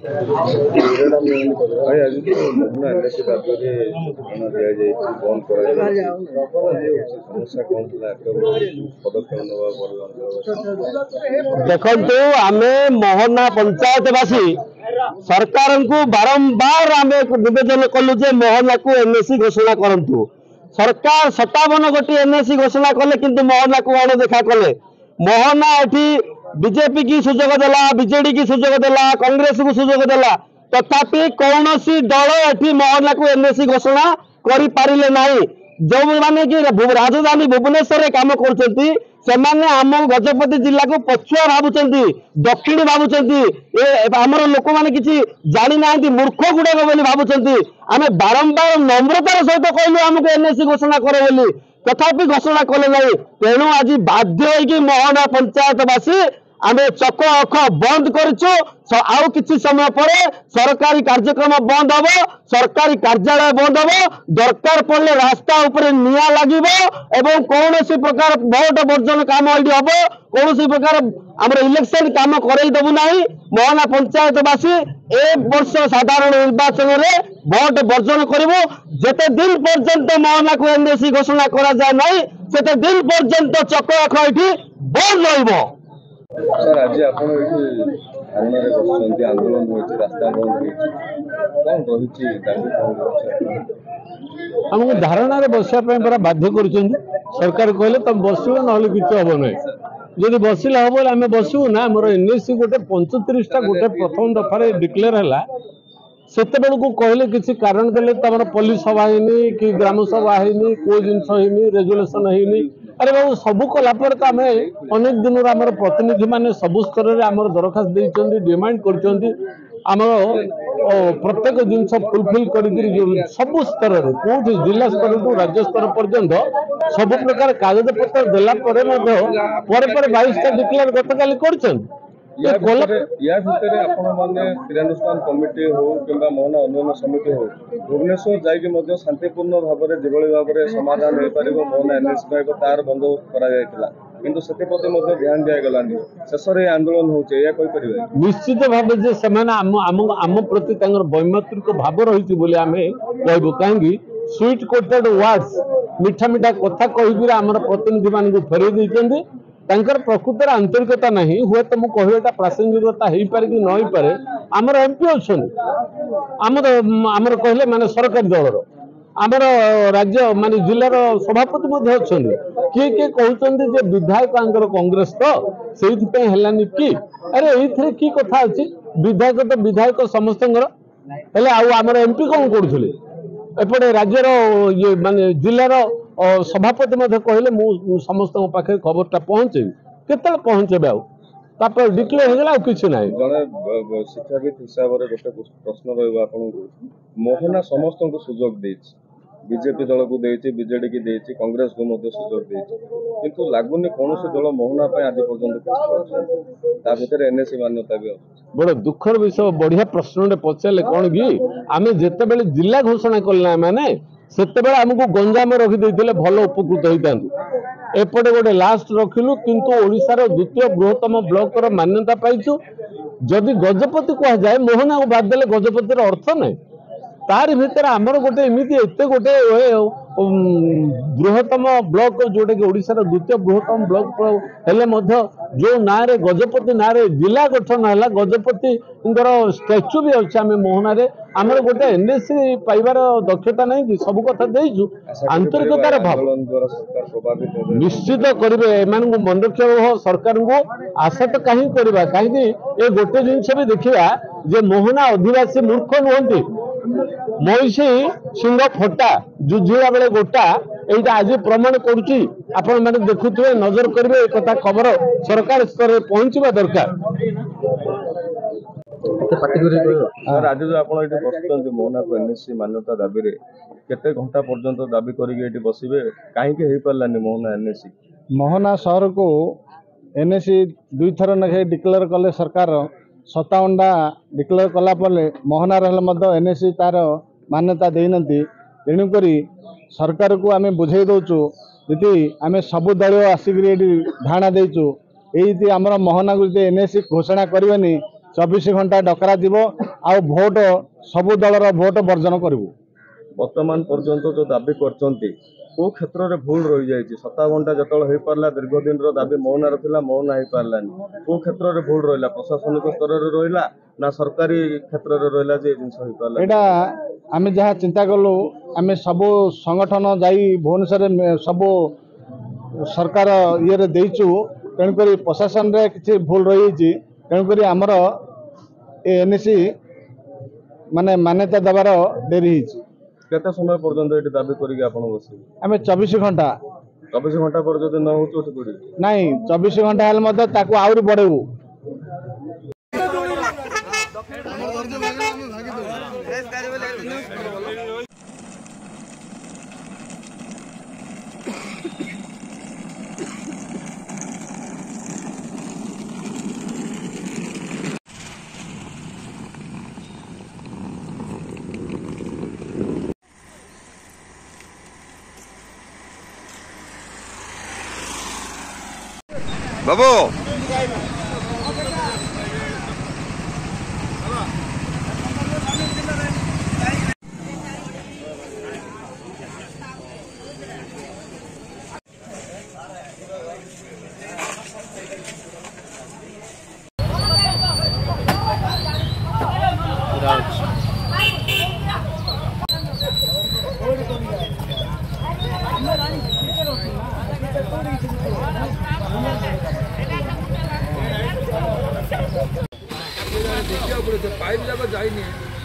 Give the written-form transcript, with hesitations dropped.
भाई आज तो मधुना एनएससी दाबिरे सूचना दिया जाए बंद करा समस्या कौन था पदक्षेप देखु आम मोहना पंचायतवासी सरकार को बारंबार आम निवेदन कलु जे मोहना को एनएससी घोषणा करंतु। सरकार 57 गोटी एनएससी घोषणा कले किंतु मोहना को अणदेखा कले। मोहना एठी बीजेपी की सुजोग देला, बीजेडी की सुजोग देला, कांग्रेस को सुजोग देला, तथापि कौन दल एठी मोहना को एनएससी घोषणा करि पारिले नाही। जो माने कि राजधानी भुवनेश्वर रे काम करछंती सेमाने आम गजपति जिला को पछुआ भावुचंती, दक्षिणी भावुचंती, आमर लोक माने किछि जानि नांती, मूर्ख गुड़ाक बोली भावुचंती। आमे बारंबार नम्रतार सहित कहलु हमको एनएससी घोषणा करे बोली, तथापि घोषणा कले नहीं। तेणु आज बाध्य होइकि मोहना पंचायतवासी आमे चक अख बंद करिछु। आउ किछि समय पर सरकारी कार्यक्रम बंद हबो, सरकारी कार्यालय बंद हबो, दरकार पड़ले रास्ता ऊपर निया लागिबो एवं कौनसी प्रकार भोट वर्जन काम एडी हबो, कौनसी प्रकार हमर इलेक्शन काम करई दबु नाही। मोहना पंचायतवासी एक वर्ष साधारण निर्वाचन रे भोट वर्जन करिवो। जेते दिन पर्यंत मोहना को एनएससी घोषणा करा जाय नाही सेते दिन पर्यंत चक अख एठी बंद रहिबो। सर आज आपण एठी आंदोलन होइछि, रास्ता बंद होइछि, कौन रही हमको धारणा बसा पूरा बाध्य कर सरकार कहले तुम बस ना किसी हम ना। जब बसिले हम बोले आम बसबू ना। मोर एनएससी गोटे 35टा गोटे प्रथम दफार डिक्लेयर है से कहले किसी कारण देले तुम पुलिस सभा होनी कि ग्राम सभा होनी कोई जिनस होनी रेजुलेसन होनी। अरे बाबू सबू कलापर तो आम अनेक दिन आम प्रतिनिधि मैंने सबू स्तर में आम दरखास्त देते डिमांड कर प्रत्येक जिनस फुलफिल कर सबू स्तर में कौट जिला स्तर टू राज्य स्तर पर्यंत सब प्रकार कागज पत्र देला 22टा डिक्लेयर गतकाली कर या भितर आपण माने क्रियानुष्ठान कमिटी हो किंबा मोहना उन्नयन समिति हो भुवनेश्वर जाइए शांतिपूर्ण भाव में जिभली भाव में समाधान हो पार मोहना एनएससी पाइब तार बंदोबस्त करा किंतु से ध्यान दिगलानी शेष आंदोलन होपरि निश्चित भाव जे से आम प्रति वैमात्रिक भाव रही आम कहबू कहीं स्वीट कोटेड वर्ड्स मीठा मीठा कथा कहीकि आम प्रतिनिधि मान फेरई देते प्रकृतर आंतरिकता नहीं हुए तो मुझे कहटा प्रासंगिकता हो पारे कि न पारे। आमर एमपी अच्छा आमर कहले माने सरकारी दलर आमर राज्य माने जिलार सभापति अच्छा किए किए कहते विधायक कांग्रेस तो से हेलानी कि अरे ये कि कथा अच्छी विधायक तो विधायक समस्त आमर एमपी कौन करुले एपटे राज्यर ये माने जिलार सभापति कहले मु समस्त पाखे खबरटा पहुँचे केतले पहुँचे आउ डिक्लेयर होगा किसी ना जड़े शिक्षाविद हिसाब से गोटे प्रश्न रहा मोहना समस्त को सुजोग देछि बीजेपी दल को देछि बीजेडी की देछि कांग्रेस को मध्य सुजोग देछि किंतु लागुनी कौन दल मोहना आज पर्यंत भितर एनएससी मान्यता भी बड़ दुखर विषय बढ़िया प्रश्न पचारे कौन कि आम जिते जिला घोषणा कले मैंने से आमको गंजाम रखिदे भल उपकृत होता एपटे गोटे लास्ट रखिलु किंतु ओडिशार द्वितीय बृहत्तम ब्लॉक मान्यता पाइचु। जदि गजपति कह जाए मोहना को बाद देले गजपतिर अर्थ ना तार भीतर आमर गोटे एमती एत गोटे बृहत्तम ब्लॉक जोटा कि ओडिशार द्वितीय बृहत्तम ब्लॉक हेले जो ना रे गजपति ना रे जिला गठन है गजपति स्टैच्यू भी अच्छे आम मोहना आमर गोटे एनएससी पाइबार दक्षता नहीं कि सब कथा देचु आंतरिकतार भाव निश्चित करेंगे एम मन रखा सरकार को आशा तो कहीं करवा कहीं ये गोटे जिनस भी देखा जे मोहना आदिवासी मूर्ख नुहति महिषी सिंह फटा जुझिला बेले गोटा यहाँ आज प्रमाण करुच्ची आपण मैंने देखुए नजर करेंगे एक कथा खबर सरकार स्तर में पहुंचवा दरकार। आज जो आप बस मोहना को एनएससी मान्यता दाबी केते घंटा पर्यंत दाबी करके बसवे कहीं हो पारानी मोहना एनएससी मोहना शहर को एनएससी 2 थर नखे डिक्लेयर कले सरकार 57टा डिक्लेयर कलापर मोहना रहा एनएससी तार मान्यता देना तेणुक सरकार को आम बुझे दौचु जी आम सबु दलीय आसिक धारणा देचु ये आमर मोहना को एनएससी घोषणा करवानी 24 घंटा डकरा जीवो आ भोट सबु दलर भोट वर्जन करू। वर्तमान पर्यंत जो दाबी करचंती को क्षेत्र में भूल रही जाइए 7 घंटा जो हो पारा दीर्घ दिन दाबी मौन रहा मौन हो पारानी को क्षेत्र में भूल रहा प्रशासनिक स्तर में रहा ना सरकारी क्षेत्र में रहा जिनस हो पारा एटा आमे जहाँ चिंता कलु आमे सबु संगठन जाई भुवनेश्वर सबु सरकार ये देचु तेणुक प्रशासन रे किसी भूल रही तेणुक आमर एनएससी माने मान्यता देवार डेरी होती केते समय पर्यंत ये दाबी करके आपण बस आमे 24 घंटा 24 घंटा पर जो न हो नहीं 24 घंटा हेल्ले मध्य ताकू आउरी बढ़ेबू। बाबू पाइप जाक जाइए